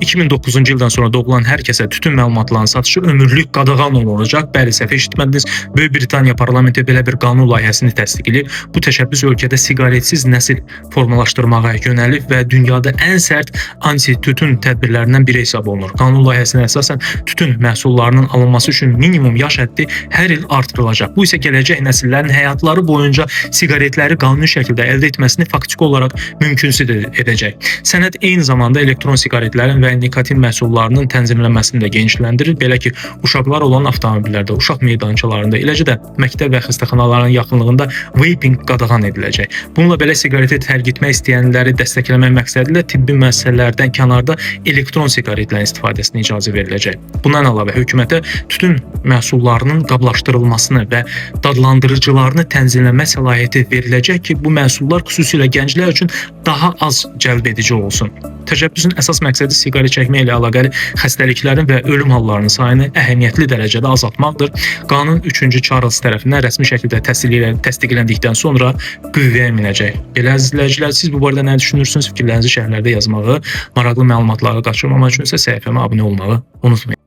2009-cu ildən sonra doğulan hər kəsə tütün məlumatlarının satışı ömürlük qadağan olunacaq. Bəli, səhv eşitmədiniz. Böyük Britaniya parlamenti belə bir qanun layihəsini təsdiqləyib. Bu təşəbbüs ölkədə siqaretsiz nəsil formalaşdırmağa yönəlib və dünyada ən sərt anti-tütün tədbirlərindən biri hesab olunur. Qanun layihəsinə əsasən tütün məhsullarının alınması üçün minimum yaş həddi hər il artırılacaq. Bu isə gələcək nəsillərin həyatları boyunca siqaretləri qanuni şəkildə əldə etməsini faktiki olaraq mümkünsüz edəcək. Sənəd eyni zamanda elektron siqaretlərin və nikotin məhsullarının tənzimlənməsini də genişləndirir. Belə ki, uşaqlar olan avtomobillərdə, uşaq meydançalarında, eləcə də məktəb və xəstəxanaların yaxınlığında vaping qadağan ediləcək. Bununla belə siqareti tərk etmək istəyənləri dəstəkləmək məqsədilə tibbi müəssisələrdən kənarda elektron siqaretlərin istifadəsinə icazə veriləcək. Bundan əlavə hökumətə tütün məhsullarının qablaşdırılmasını və dadlandırıcılarını tənzimləmə səlahiyyəti veriləcək ki, bu məhsullar xüsusilə gənclər üçün daha az cəlb edici olsun. Təşəbbüsün əsas məqsədi siqaret çəkmə ilə əlaqəli xəstəliklərin və ölüm hallarının sayını əhəmiyyətli dərəcədə azaltmaqdır. Qanun 3-cü Charles tərəfindən rəsmi şəkildə təsdiqləndikdən sonra qüvvəyə minəcək. Belə izləyicilər, siz bu barədə nə düşünürsünüz? Fikirlərinizi şərhlərdə yazmağı, maraqlı məlumatları qaçırmamaq üçün isə səhifəmə abunə olmağı unutmayın.